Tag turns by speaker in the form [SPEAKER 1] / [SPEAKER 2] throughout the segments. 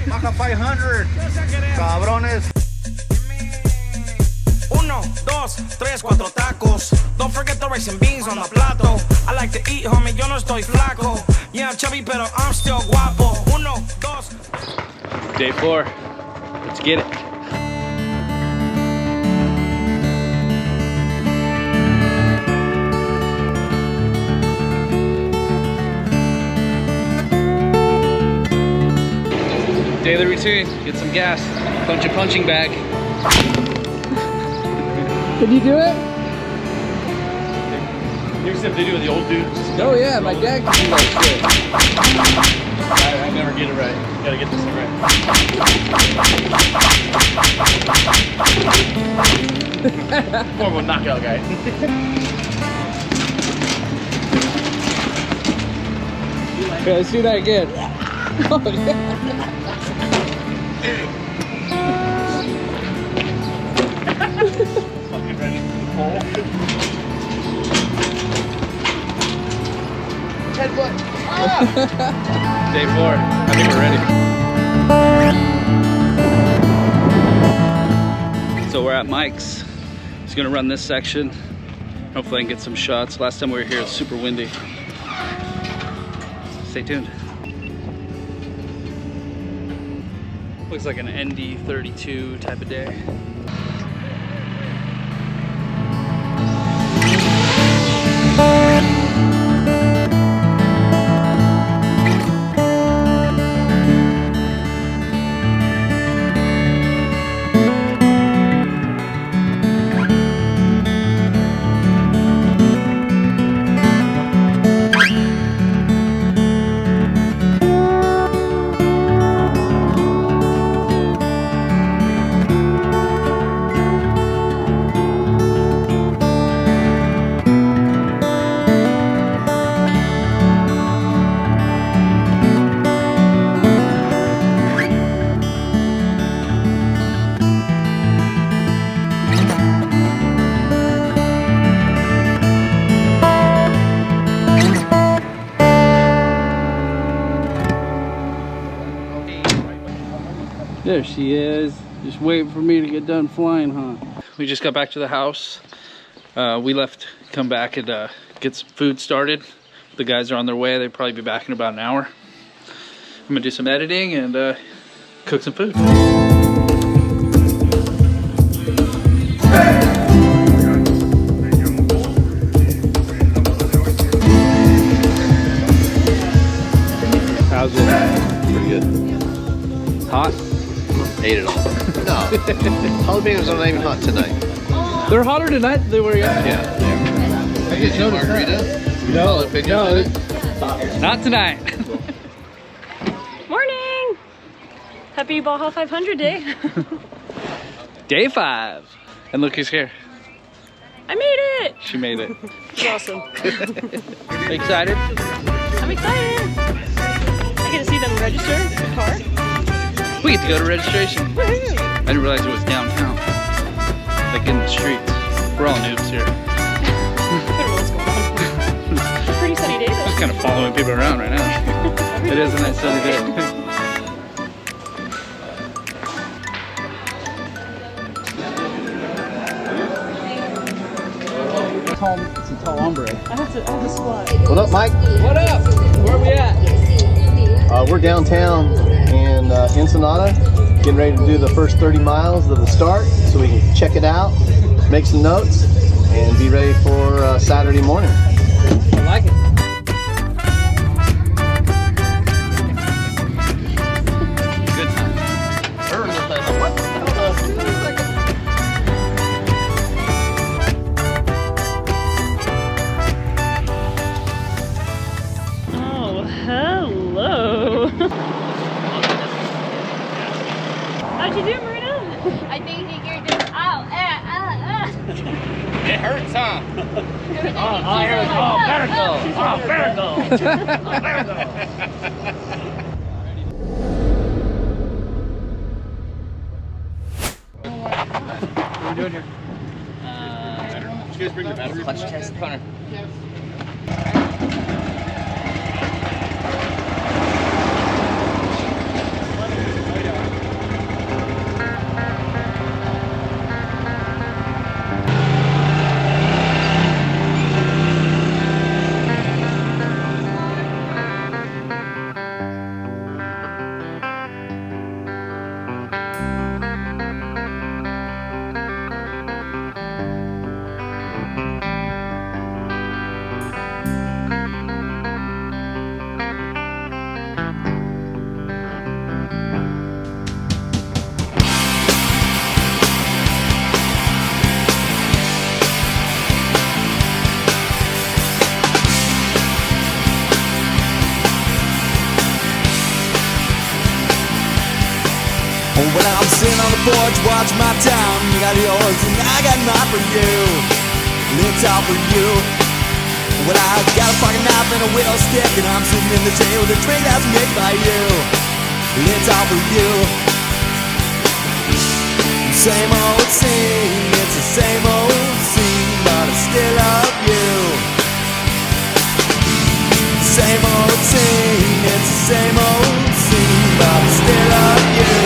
[SPEAKER 1] Baja 500. Cabrones.
[SPEAKER 2] 1, 2, 3, 4 tacos. Don't forget the rice and beans on the plato. I like to eat, homie, yo no estoy flaco. Yeah, I'm chubby, pero I'm still guapo. 1, 2.
[SPEAKER 3] Day 4. Let's get it. Daily routine, get some gas, punch a punching bag.
[SPEAKER 4] Did you do it?
[SPEAKER 3] You ever see what they do with the old dudes?
[SPEAKER 4] Oh yeah, my dad can do that
[SPEAKER 3] I never get it right. Gotta get this thing right. More of a knockout guy.
[SPEAKER 4] Okay, let's do that again. Oh, yeah.
[SPEAKER 3] Fucking ready for the pole. Headbutt. Ah! Day 4. I think we're ready. So we're at Mike's. He's gonna run this section. Hopefully I can get some shots. Last time we were here, it was super windy. Stay tuned. Looks like an ND32 type of day.
[SPEAKER 4] There she is. Just waiting for me to get done flying, huh?
[SPEAKER 3] We just got back to the house. We left, come back and get some food started. The guys are on their way. They'll probably be back in about an hour. I'm gonna do some editing and cook some food. How's it?
[SPEAKER 5] Pretty good.
[SPEAKER 3] Hot?
[SPEAKER 5] Ate it all. No. Jalapenos are not even hot tonight.
[SPEAKER 4] They're hotter tonight than they were yesterday.
[SPEAKER 5] Yeah. I get you a margarita.
[SPEAKER 4] No,
[SPEAKER 5] Jalapenos in it?
[SPEAKER 3] Not tonight.
[SPEAKER 6] Morning! Happy Baja 500 day.
[SPEAKER 3] Day 5. And look who's here.
[SPEAKER 6] I made it!
[SPEAKER 3] She made it.
[SPEAKER 6] It's awesome.
[SPEAKER 3] Excited?
[SPEAKER 6] I'm excited. I get to see them register the car.
[SPEAKER 3] We get to go to registration.
[SPEAKER 6] Woohoo!
[SPEAKER 3] I didn't realize it was downtown. Like in the streets. We're all noobs here.
[SPEAKER 6] I don't know what's going on. Pretty sunny day though.
[SPEAKER 3] Just kind of following people around right now. It is a nice sunny day.
[SPEAKER 4] It's a tall hombre.
[SPEAKER 6] I have to squat.
[SPEAKER 5] What up, Mike?
[SPEAKER 4] What up? Where are we at?
[SPEAKER 5] We're downtown in Ensenada, getting ready to do the first 30 miles of the start so we can check it out, make some notes, and be ready for Saturday morning.
[SPEAKER 4] I like it.
[SPEAKER 3] Good time.
[SPEAKER 6] Oh, hello. How'd you do, Marina?
[SPEAKER 7] I think you're just
[SPEAKER 3] It hurts, huh?
[SPEAKER 7] vertical.
[SPEAKER 3] What are we doing here? I don't know. Did you guys bring the battery?
[SPEAKER 8] Clutch test, Connor.
[SPEAKER 2] When I'm sitting on the porch watching my town, you got yours and I got mine for you. It's all for you. When I got a fucking knife and a willow stick, and I'm sitting in the chair with a drink that's made by you. It's all for you. Same old scene, it's the same old scene, but I still love you. Same old scene, it's the same old scene, but I still love you.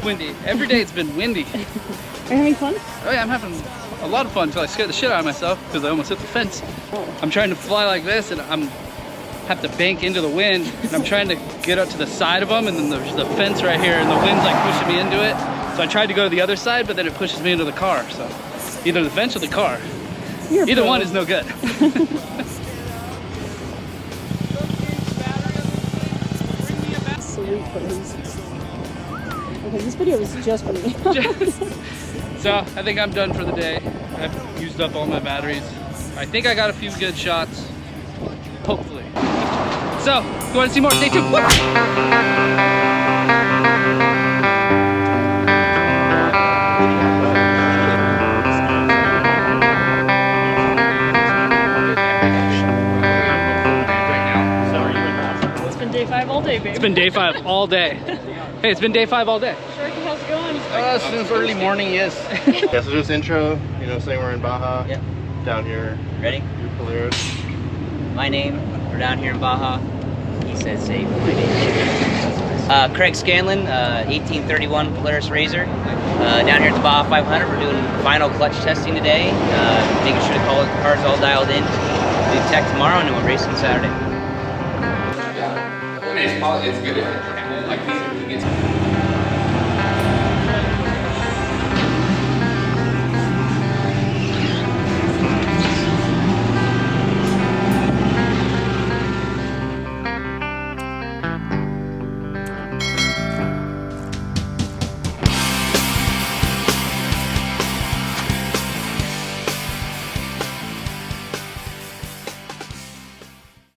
[SPEAKER 3] Windy. Every day it's been windy.
[SPEAKER 6] Are you having fun?
[SPEAKER 3] Oh yeah, I'm having a lot of fun until I scared the shit out of myself because I almost hit the fence. I'm trying to fly like this and I'm have to bank into the wind, and I'm trying to get up to the side of them, and then there's the fence right here and the wind's like pushing me into it. So I tried to go to the other side, but then it pushes me into the car. So either the fence or the car. Either one is no good.
[SPEAKER 6] Okay, this video is just for me.
[SPEAKER 3] So I think I'm done for the day. I've used up all my batteries. I think I got a few good shots, hopefully. So, if you want to see more, stay tuned.
[SPEAKER 6] It's been day 5 all day, babe.
[SPEAKER 3] It's been day 5 all day. Hey, it's been day 5 all day.
[SPEAKER 6] Sharky, how's it going?
[SPEAKER 1] Since early morning, yes.
[SPEAKER 5] Yeah, so just intro, you know, saying we're in Baja.
[SPEAKER 8] Yep.
[SPEAKER 5] Down here.
[SPEAKER 8] Ready?
[SPEAKER 5] You're Polaris.
[SPEAKER 8] My name, we're down here in Baja. He said safe. My name. Craig Scanlon, 1831 Polaris Razor. Down here at the Baja 500, we're doing final clutch testing today. Making sure the car's all dialed in. We tech tomorrow and then we're racing Saturday.
[SPEAKER 9] It's good. Like